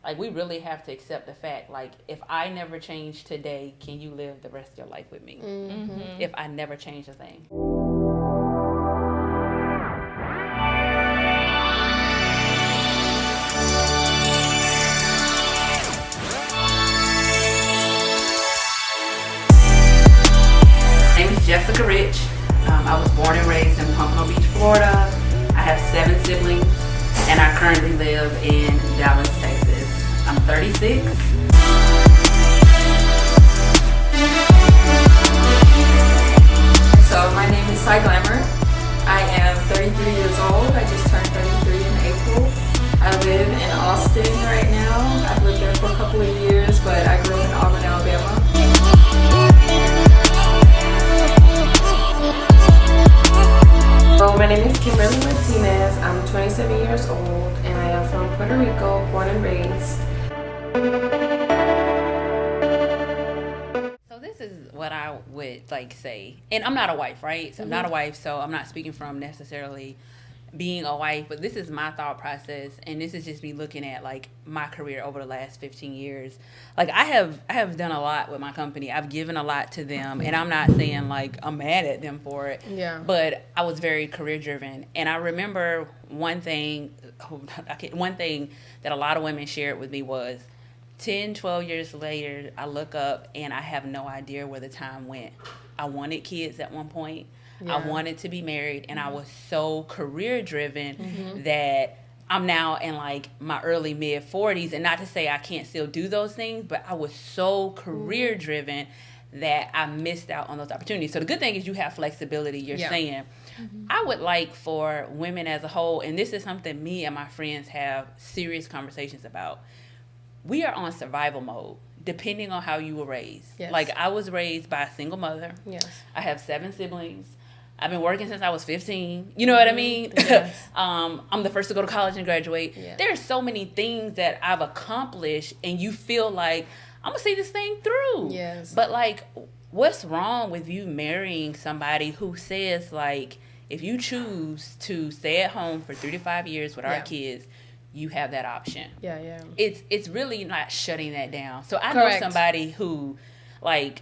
Like, we really have to accept the fact, like, if I never change today, can you live the rest of your life with me? If I never change a thing. My name is Jessica Rich. I was born and raised in Pompano Beach, Florida. I have 7 siblings, and I currently live in Dallas, Texas. I'm 36. So my name is Cy Glamour. I am 33 years old. I just turned 33 in April. I live in Austin right now. I've lived there for a couple of years, but I grew up in Auburn, Alabama. So my name is Kimberly Martinez. I'm 27 years old and I am from Puerto Rico, born and raised. So this is what I would like say, and I'm not a wife, right? So I'm not a wife, so I'm not speaking from necessarily being a wife, but this is my thought process, and this is just me looking at like my career over the last 15 years. Like, I have done a lot with my company. I've given a lot to them, and I'm not saying like I'm mad at them for it. Yeah. But I was very career driven, and I remember one thing that a lot of women shared with me was 10, 12 years later, I look up and I have no idea where the time went. I wanted kids at one point. Yeah. I wanted to be married, and I was so career driven that I'm now in like my early mid 40s, and not to say I can't still do those things, but I was so career driven that I missed out on those opportunities. So the good thing is you have flexibility. You're saying, I would like for women as a whole, and this is something me and my friends have serious conversations about. We are on survival mode, depending on how you were raised. Yes. Like, I was raised by a single mother. Yes. I have 7 siblings. I've been working since I was 15. You know what I mean? Yes. I'm the first to go to college and graduate. Yeah. There's so many things that I've accomplished, and you feel like, I'm going to see this thing through. Yes. But, like, what's wrong with you marrying somebody who says, like, if you choose to stay at home for 3 to 5 years with our kids, you have that option. Yeah. It's really not shutting that down. So I Correct. know somebody who, like,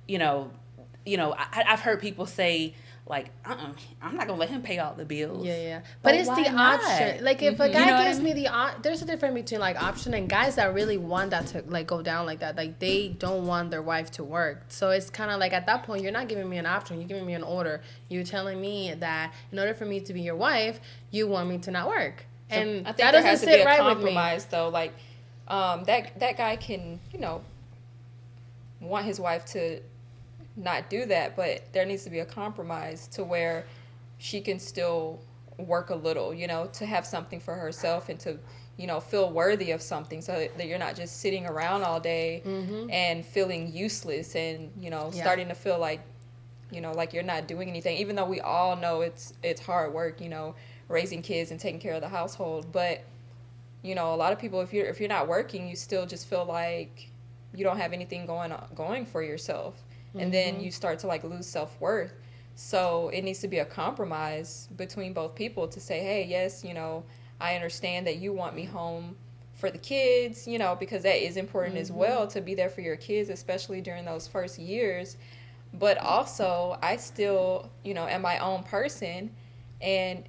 I've heard people say, like, I'm not gonna let him pay all the bills. Yeah. But it's the option. Like, if a guy gives me there's a difference between like option and guys that really want that to like go down like that. Like, they don't want their wife to work. So it's kind of like, at that point, you're not giving me an option. You're giving me an order. You're telling me that in order for me to be your wife, you want me to not work. So and I think that there doesn't has to sit be a right compromise, with me. though. Like, that guy can, want his wife to not do that, but there needs to be a compromise to where she can still work a little, to have something for herself and to, feel worthy of something, so that you're not just sitting around all day and feeling useless and, starting to feel like, like you're not doing anything, even though we all know it's hard work, raising kids and taking care of the household. But, a lot of people, if you're not working, you still just feel like you don't have anything going for yourself. And then you start to like lose self-worth. So it needs to be a compromise between both people to say, hey, yes, I understand that you want me home for the kids, because that is important as well, to be there for your kids, especially during those first years. But also, I still, am my own person, and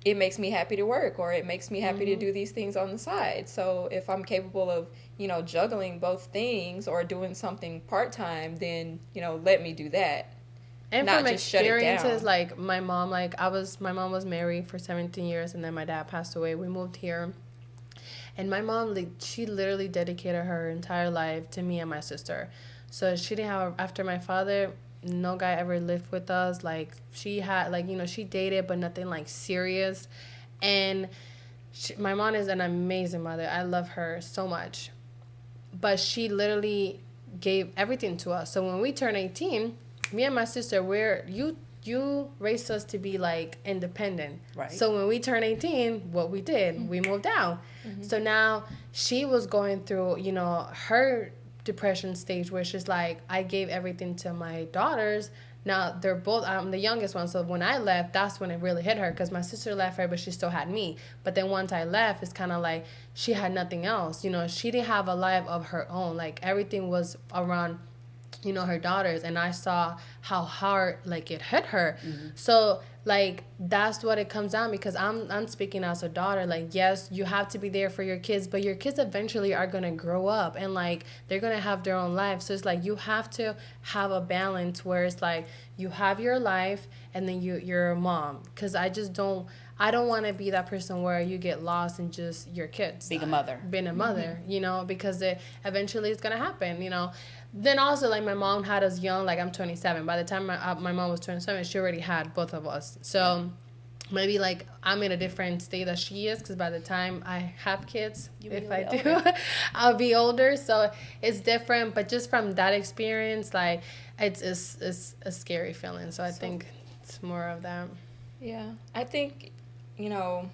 it makes me happy to work, or it makes me happy to do these things on the side. So if I'm capable of, juggling both things or doing something part-time, then, let me do that. And not from just shut it experiences, down. like my mom, my mom was married for 17 years, and then my dad passed away. We moved here. And my mom, like, she literally dedicated her entire life to me and my sister. So she didn't have, after my father, no guy ever lived with us. Like, she had, like, she dated, but nothing, like, serious. And my mom is an amazing mother. I love her so much. But she literally gave everything to us. So when we turned 18, me and my sister, you raised us to be, like, independent. Right. So when we turned 18, what we did, we moved out. So now she was going through, her depression stage, where she's like, I gave everything to my daughters. Now they're both, I'm the youngest one, so when I left, that's when it really hit her, because my sister left her, but she still had me. But then once I left, it's kind of like she had nothing else. You know, she didn't have a life of her own. Like everything was around, you know, her daughters, and I saw how hard like it hit her. So like that's what it comes down, because I'm speaking as a daughter. Like, yes, you have to be there for your kids, but your kids eventually are gonna grow up and like they're gonna have their own life. So it's like you have to have a balance where it's like you have your life and then you're a mom, because I don't want to be that person where you get lost in just your kids being a mother, you know, because it eventually it's gonna happen, you know. Then also, like, my mom had us young. Like, I'm 27. By the time my mom was 27, she already had both of us. So maybe, like, I'm in a different state that she is, because by the time I have kids, if I do, I'll be older. So it's different. But just from that experience, like, it's a scary feeling. So I think it's more of that. Yeah. I think, you know,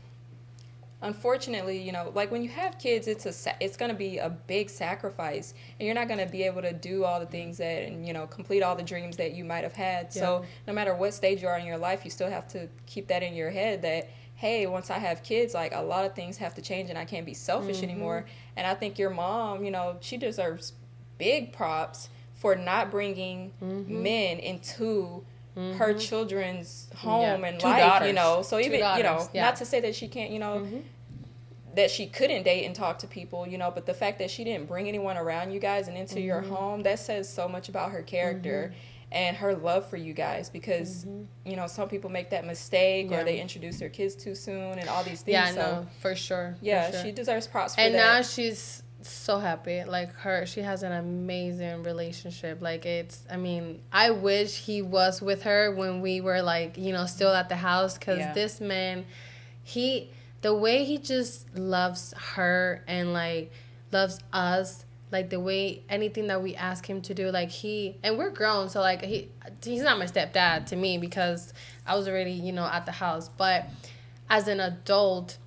unfortunately, you know, like when you have kids, it's going to be a big sacrifice, and you're not going to be able to do all the things that, and, you know, complete all the dreams that you might have had. So no matter what stage you are in your life, you still have to keep that in your head that, hey, once I have kids, like, a lot of things have to change and I can't be selfish anymore. And I think your mom, you know, she deserves big props for not bringing men into her children's home and life, daughters. you know. So even, you know, yeah. not to say that she can't, you know, that she couldn't date and talk to people, you know, but the fact that she didn't bring anyone around you guys and into your home, that says so much about her character and her love for you guys, because, you know, some people make that mistake or they introduce their kids too soon and all these things. Yeah, so, no, for sure. Yeah, for sure. she deserves props for and that. And now she's so happy. Like, she has an amazing relationship. Like, I mean, I wish he was with her when we were, like, you know, still at the house, because this man, the way he just loves her and, like, loves us, like, the way anything that we ask him to do, like, and we're grown, so, like, he's not my stepdad to me, because I was already, you know, at the house, but as an adult,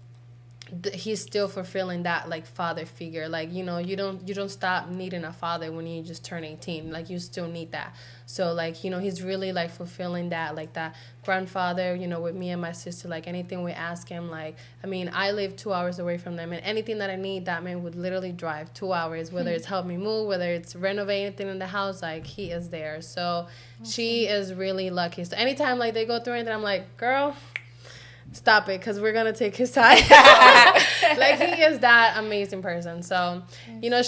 he's still fulfilling that, like, father figure. Like, you know, you don't stop needing a father when you just turn 18. Like, you still need that. So, like, you know, he's really, like, fulfilling that, like, that grandfather, you know, with me and my sister. Like, anything we ask him, like, I mean, I live 2 hours away from them, and anything that I need, that man would literally drive 2 hours, whether it's help me move, whether it's renovate anything in the house, like, he is there. So she is really lucky. So anytime, like, they go through anything, I'm like, girl, stop it, because we're going to take his side. Like, he is that amazing person. So, you know,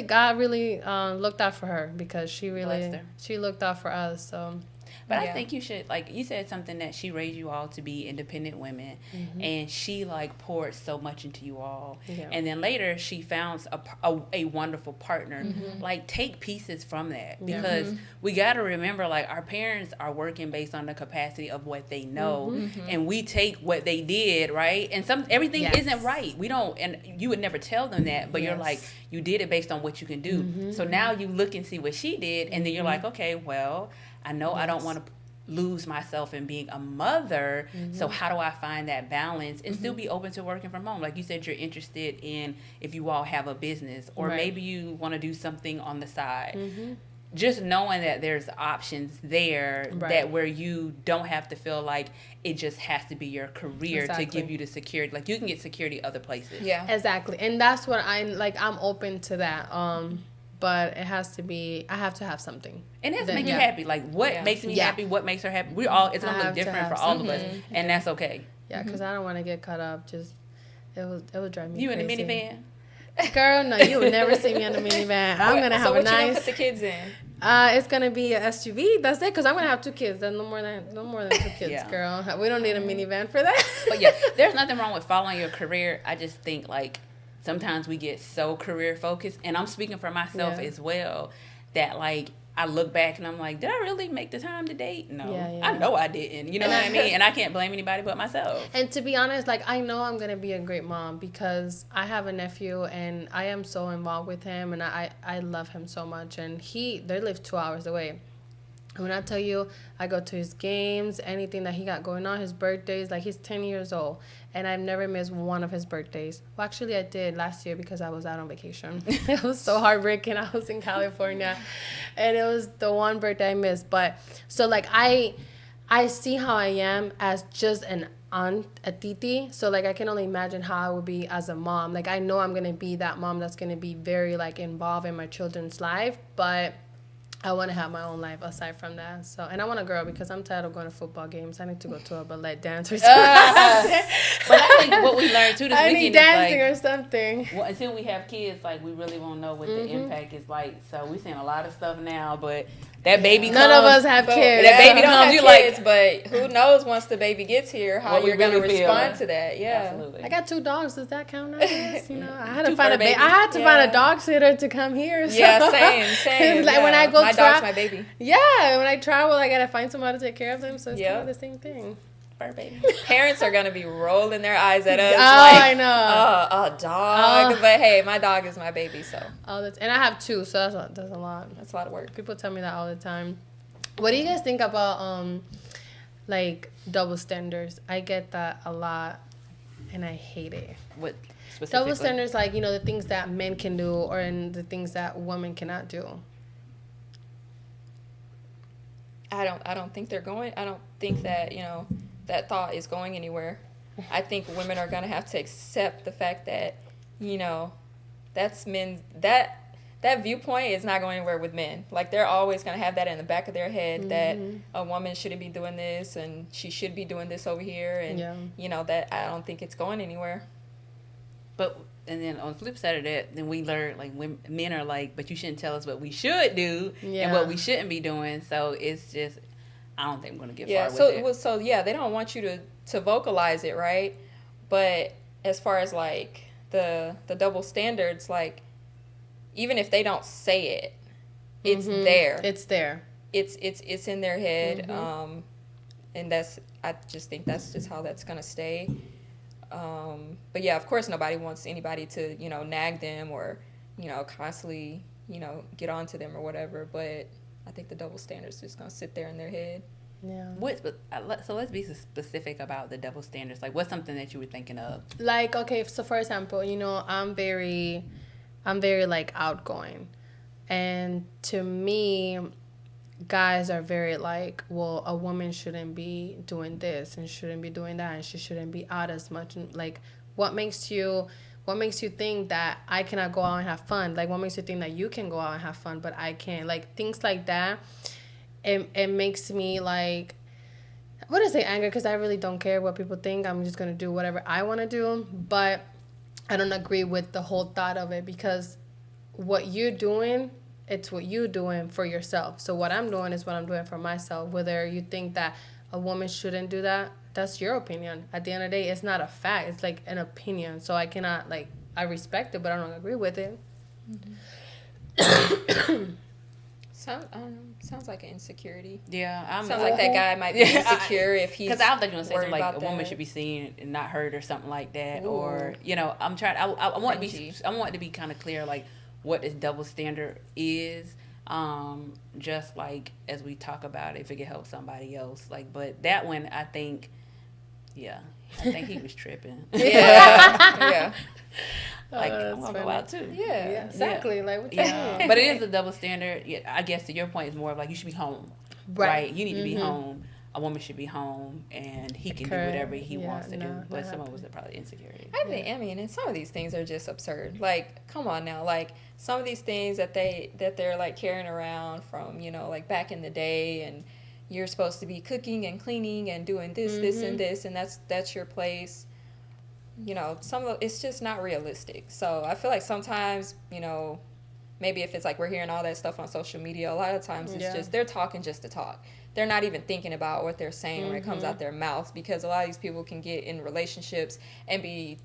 God really looked out for her, because she looked out for us. So, but I think you should, like, you said something that she raised you all to be independent women, and she, like, poured so much into you all. And then later she found a wonderful partner. Like, take pieces from that, because we got to remember, like, our parents are working based on the capacity of what they know, and we take what they did, right? And everything isn't right. We don't, and you would never tell them that, but you're like, you did it based on what you can do. So now you look and see what she did, and then you're like, okay, well, I know I don't want to lose myself in being a mother, so how do I find that balance and still be open to working from home? Like you said, you're interested in if you all have a business, or maybe you want to do something on the side. Just knowing that there's options there, that where you don't have to feel like it just has to be your career to give you the security. Like, you can get security other places. Yeah, exactly. And that's what I'm open to that. But it has to be, I have to have something. And it has to make you happy. Like, what makes me happy, what makes her happy. It's going to look different for all of us. And that's okay. Yeah, because I don't want to get caught up. Just, it would drive me crazy. In the minivan? Girl, no, you would never see me in the minivan. I'm going to have a nice... So what you going to put the kids in? It's going to be an SUV. That's it, because I'm going to have 2 kids. That's no more than 2 kids, girl. We don't need a minivan for that. But yeah, there's nothing wrong with following your career. I just think, like, sometimes we get so career focused, and I'm speaking for myself as well, that, like, I look back and I'm like, did I really make the time to date? No. I know I didn't. You know what I mean? And I can't blame anybody but myself. And to be honest, like, I know I'm going to be a great mom, because I have a nephew and I am so involved with him, and I love him so much. And they live 2 hours away. When I tell you, I go to his games, anything that he got going on, his birthdays, like he's 10 years old, and I've never missed one of his birthdays. Well, actually, I did last year because I was out on vacation. It was so heartbreaking. I was in California, and it was the one birthday I missed. But so like I see how I am as just an aunt, a titi. So like I can only imagine how I would be as a mom. Like I know I'm gonna be that mom that's gonna be very like involved in my children's life, but I want to have my own life aside from that. So, and I want a girl because I'm tired of going to football games. I need to go to a ballet dance or something. But I think what we learned too this I weekend need is dancing like, or something. well, until we have kids, like we really won't know what the impact is like. So we're seeing a lot of stuff now, but that baby comes. None of us have kids. That baby comes, you like, but who knows once the baby gets here how what we you're gonna really feel. respond to that. Yeah. Absolutely. I got 2 dogs. Does that count? I guess? You know, I had to Two find fur a babies. I had to Yeah. find a dog sitter to come here. So. Yeah, same. Like yeah. when I go my tra- dog's my baby. Yeah, when I travel, I gotta find somebody to take care of them. So it's Yeah. kind of the same thing. Fur baby. Parents are gonna be rolling their eyes at us. Oh, like, I know. A dog. Oh. But hey, my dog is my baby, so All the and I have 2, so that's a lot. that's a lot of work. People tell me that all the time. What do you guys think about like double standards? I get that a lot, and I hate it. What specifically? Double standards, like, you know, the things that men can do or in the things that women cannot do. I don't think they're going. I don't think that, you know, that thought is going anywhere. I think women are gonna have to accept the fact that, you know, that's men that viewpoint is not going anywhere with men. Like they're always gonna have that in the back of their head that a woman shouldn't be doing this and she should be doing this over here, and you know, that I don't think it's going anywhere. But and then on the flip side of that, then we learn like when men are like, but you shouldn't tell us what we should do and what we shouldn't be doing. So it's just, I don't think I'm gonna get far with it. So yeah, they don't want you to vocalize it, right? But as far as like the double standards, like even if they don't say it, it's there. It's there. It's in their head, and I just think that's just how that's gonna stay. But yeah, of course, nobody wants anybody to, you know, nag them or, you know, constantly, you know, get onto them or whatever. But I think the double standard's just gonna sit there in their head. Yeah. So let's be specific about the double standards. Like, what's something that you were thinking of? Like, okay, so for example, you know, I'm very like outgoing, and to me, guys are very like, well, a woman shouldn't be doing this and shouldn't be doing that and she shouldn't be out as much. And like, what makes you think that I cannot go out and have fun? Like, what makes you think that you can go out and have fun but I can't? Like, things like that. It makes me like, I wouldn't say anger because I really don't care what people think. I'm just gonna do whatever I want to do, but I don't agree with the whole thought of it, because what you're doing, it's what you're doing for yourself. So what I'm doing is what I'm doing for myself. Whether you think that a woman shouldn't do that, that's your opinion. At the end of the day, it's not a fact. It's like an opinion. So I cannot, like, I respect it, but I don't agree with it. Sounds like an insecurity. Yeah, sounds like that guy might be insecure if he's. Because I don't think you're gonna say something like about a that. woman should be seen and not heard or something like that. Ooh. Or, you know, I'm trying. I want Cringy. to be kind of clear, like what this double standard is. Just like as we talk about it, if it can help somebody else, like. But that one, I think, I think he was tripping. Yeah. Like, Oh, I that's want to go funny. out too. Yeah. Exactly. Like, what you mean? But it is a double standard. Yeah, I guess to your point, it's more of like you should be home, right? You need to be home. A woman should be home, and he can do whatever he wants to do. But some of us are probably insecurity. I mean, and some of these things are just absurd. Like, come on now. Like, some of these things that they're like carrying around from, you know, like back in the day, and you're supposed to be cooking and cleaning and doing this, this, and this, and that's your place. You know, it's just not realistic. So I feel like sometimes, you know, maybe if it's like we're hearing all that stuff on social media, a lot of times it's just they're talking just to talk. They're not even thinking about what they're saying when it comes out their mouths, because a lot of these people can get in relationships and be,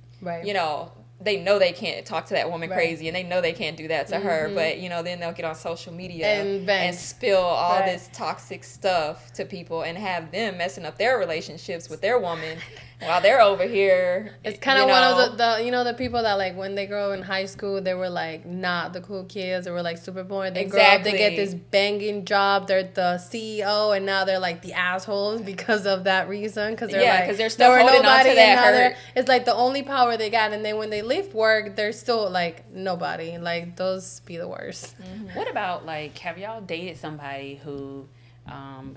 you know, they know they can't talk to that woman crazy, and they know they can't do that to her, but, you know, then they'll get on social media and spill all this toxic stuff to people and have them messing up their relationships with their woman While they're over here, It's kind of one of the you know, the people that, like, when they grow up in high school, they were, like, not the cool kids. They were, like, super boring. They grow up, they get this banging job. They're the CEO, and now they're, like, the assholes because of that reason. Because they're, like, because they're still holding on to that hurt. It's, like, the only power they got. And then when they leave work, they're still, like, nobody. Like, those be the worst. Mm-hmm. What about, like, have y'all dated somebody who...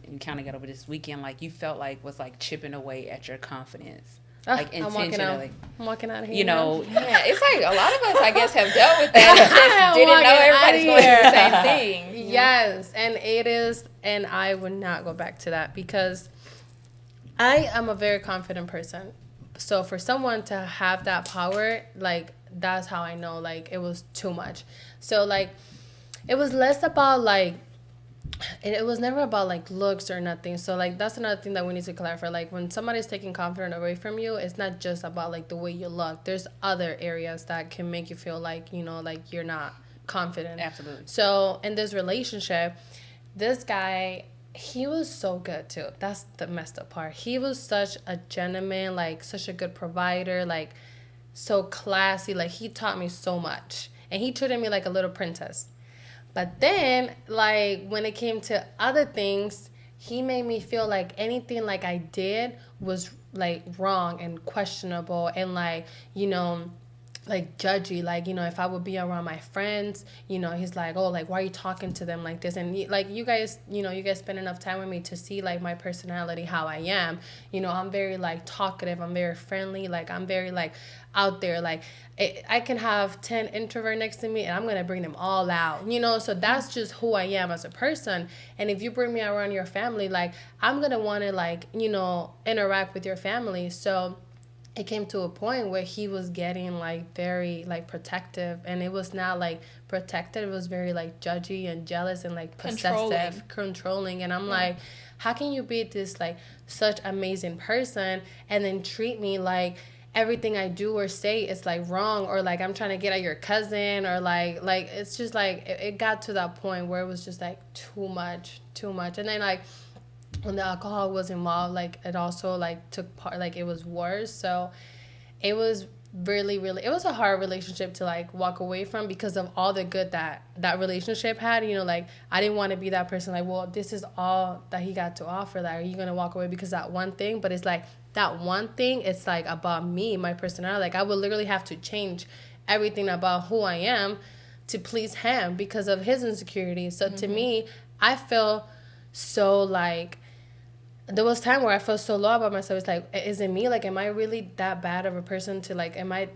you kind of got over this weekend, like, you felt like was, like, chipping away at your confidence, like, intentionally. I'm walking out of here. You know, yeah, it's like a lot of us, I guess, have dealt with that. And just didn't know everybody's going through the same thing. Yes, and it is, and I would not go back to that because I am a very confident person. So for someone to have that power, like, that's how I know, like, it was too much. So, like, it was less about, like, it was never about, like, looks or nothing. So, like, that's another thing that we need to clarify. Like, when somebody's taking confidence away from you, it's not just about, like, the way you look. There's other areas that can make you feel like, you know, like, you're not confident. Absolutely. So, in this relationship, this guy, he was so good, too. That's the messed up part. He was such a gentleman, like, such a good provider, like, so classy. Like, he taught me so much. And he treated me like a little princess. But then, like, when it came to other things, he made me feel like anything, like, I did was, like, wrong and questionable and, like, you know, like, judgy. Like, you know, if I would be around my friends, you know, he's like, oh, like, why are you talking to them like this? And, like, you guys, you know, you guys spend enough time with me to see, like, my personality, how I am. You know, I'm very, like, talkative. I'm very friendly. Like, I'm very, like, out there. Like, I can have 10 introvert next to me and I'm going to bring them all out, you know? So that's just who I am as a person. And if you bring me around your family, like, I'm going to want to, like, you know, interact with your family. So it came to a point where he was getting, like, very, like, protective, and it was not, like, protected. It was very, like, judgy and jealous and, like, possessive, controlling. And I'm like, how can you be this, like, such amazing person and then treat me like everything I do or say is, like, wrong, or, like, I'm trying to get at your cousin, or, like it's just, like, it got to that point where it was just, like, too much. And then, like, when the alcohol was involved, like, it also, like, took part, like, it was worse. So it was really, really, it was a hard relationship to, like, walk away from because of all the good that relationship had. You know, like, I didn't want to be that person, like, well, this is all that he got to offer, that are you gonna walk away because that one thing? But it's like, that one thing, it's, like, about me, my personality. Like, I would literally have to change everything about who I am to please him because of his insecurities. So to me, I feel so, like, there was time where I felt so low about myself. It's like, is it me? Like, am I really that bad of a person to, like, am I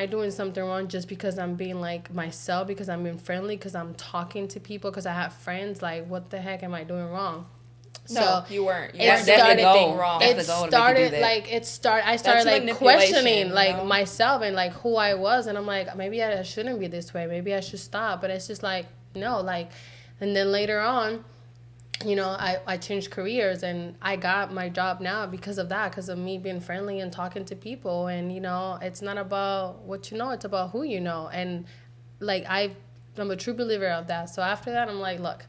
doing something wrong just because I'm being, like, myself, because I'm being friendly, because I'm talking to people, because I have friends? Like, what the heck am I doing wrong? No, so you weren't. You weren't doing anything wrong. I started, like, questioning, like, myself and, like, who I was. And I'm like, maybe I shouldn't be this way. Maybe I should stop. But it's just like, no, like, and then later on, you know, I changed careers and I got my job now because of that, because of me being friendly and talking to people. And, you know, it's not about what you know, it's about who you know. And, like, I'm a true believer of that. So after that, I'm like, look.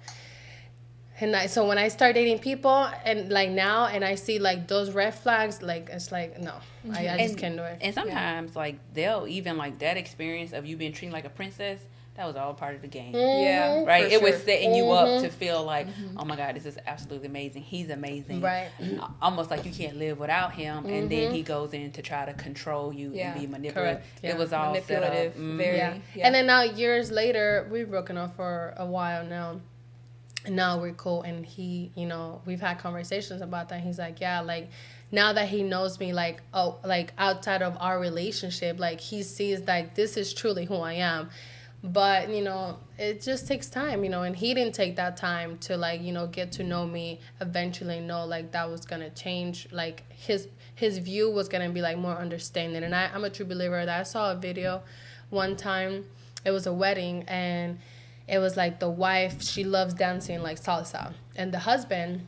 And so when I start dating people and, like, now, and I see, like, those red flags, like, it's like, no, I just can't do it. And sometimes, like, they'll even, like, that experience of you being treated like a princess, that was all part of the game. Yeah. Right? It was setting you up to feel like, oh my God, this is absolutely amazing. He's amazing. Right. Almost like you can't live without him. And then he goes in to try to control you and be manipulative. Correct. Yeah. It was all manipulative. Set up. Very. Yeah. And then now, years later, we've broken up for a while now. And now we're cool. And he, you know, we've had conversations about that. He's like, yeah, like, now that he knows me, like, oh, like, outside of our relationship, like, he sees, like, this is truly who I am. But, you know, it just takes time, you know, and he didn't take that time to, like, you know, get to know me, eventually know, like, that was going to change, like, his view was going to be, like, more understanding. And I'm a true believer that I saw a video one time, it was a wedding, and it was, like, the wife, she loves dancing, like, salsa, and the husband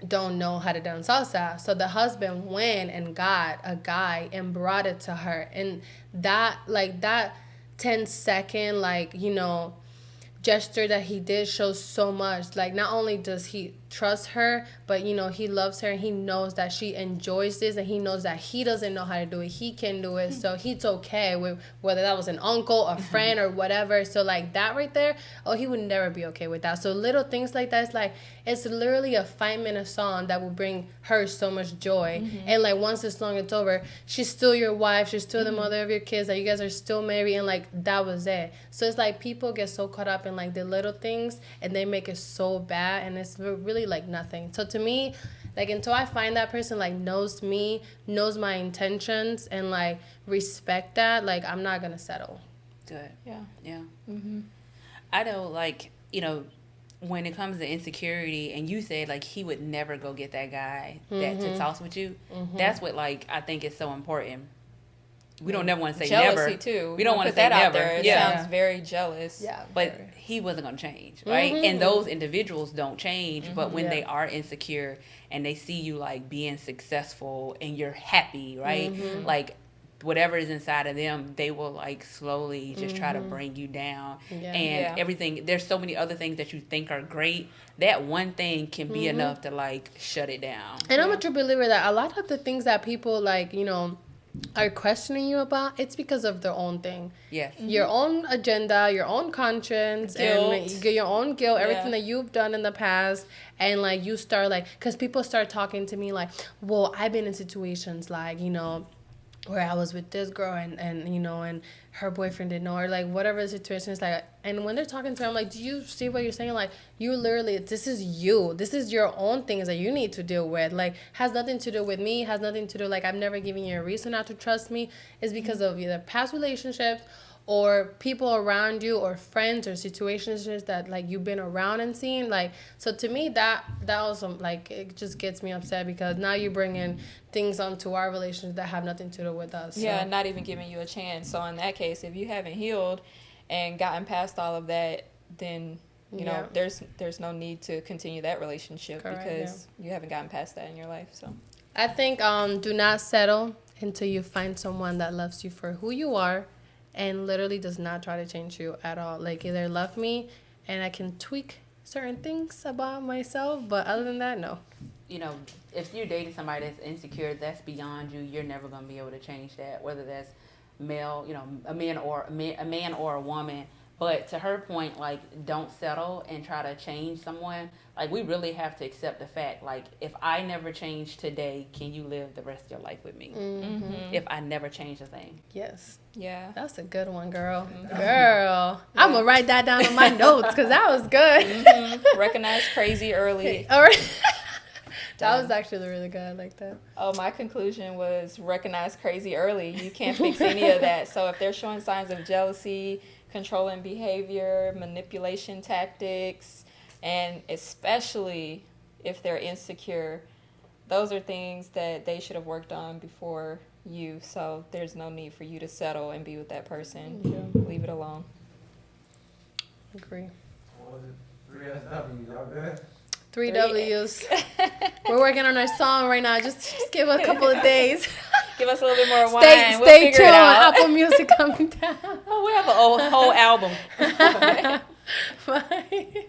don't know how to dance salsa. So the husband went and got a guy and brought it to her, and that, like, that 10-second, like, you know, gesture that he did shows so much. Like, not only does he trusts her, but you know, he loves her and he knows that she enjoys this, and he knows that he doesn't know how to do it, he can do it, so he's okay with whether that was an uncle, a friend, or whatever. So like that right there, oh, he would never be okay with that. So little things like that, it's like, it's literally a 5-minute song that will bring her so much joy. And like once the song is over, she's still your wife, she's still the mother of your kids, that you guys are still married, and like that was it. So it's like people get so caught up in like the little things and they make it so bad, and it's really like nothing. So to me, like, until I find that person like knows me, knows my intentions, and like respect that, like I'm not gonna settle. Good. Yeah. Yeah. I know, like, you know, when it comes to insecurity, and you said like he would never go get that guy that to toss with you, that's what, like, I think is so important. We don't never want to say Jealousy never. Too. We don't want to put say that never. out there. It sounds very jealous. Yeah. But he wasn't going to change, right? And those individuals don't change, but when they are insecure and they see you like being successful and you're happy, right? Like whatever is inside of them, they will like slowly just try to bring you down. And everything, there's so many other things that you think are great. That one thing can be enough to like shut it down. And I'm a true believer that a lot of the things that people like, you know, are questioning you about, it's because of their own thing. Yes. Your own agenda, your own conscience, Guilt. and your own guilt, everything that you've done in the past. And like you start like, because people start talking to me like, well, I've been in situations like, you know, where I was with this girl and you know, and her boyfriend didn't know, or like whatever the situation is like. And when they're talking to me, I'm like, do you see what you're saying? Like, you literally, this is you. This is your own things that you need to deal with. Like, has nothing to do with me, has nothing to do, like, I've never given you a reason not to trust me. It's because of either past relationships or people around you or friends or situations that like you've been around and seen. Like, so to me that was like, it just gets me upset because now you bring in things onto our relationship that have nothing to do with us. Yeah, not even giving you a chance. So in that case, if you haven't healed and gotten past all of that, then you know there's no need to continue that relationship. Correct, because you haven't gotten past that in your life. So I think do not settle until you find someone that loves you for who you are and literally does not try to change you at all. Like, either love me and I can tweak certain things about myself, but other than that, no. You know, if you're dating somebody that's insecure, that's beyond you. You're never going to be able to change that, whether that's male, you know, a man or a woman. But to her point, like, don't settle and try to change someone. Like, we really have to accept the fact, like, if I never change today, can you live the rest of your life with me? If I never change a thing. Yes. yeah, That's a good one, girl. Girl. I'm going to write that down on my notes because that was good. recognize crazy early. All right. That was actually really good. I like that. Oh, my conclusion was recognize crazy early. You can't fix any of that. So if they're showing signs of jealousy, controlling behavior, manipulation tactics, and especially if they're insecure, those are things that they should have worked on before you. So there's no need for you to settle and be with that person. Yeah. Leave it alone. Agree. What was it? 3SW, y'all good? 3 W's. We're working on our song right now. Just give it a couple of days. Give us a little bit more wine. Stay We'll figure tuned. it out. Apple Music coming down. Oh, we have a whole album. Bye.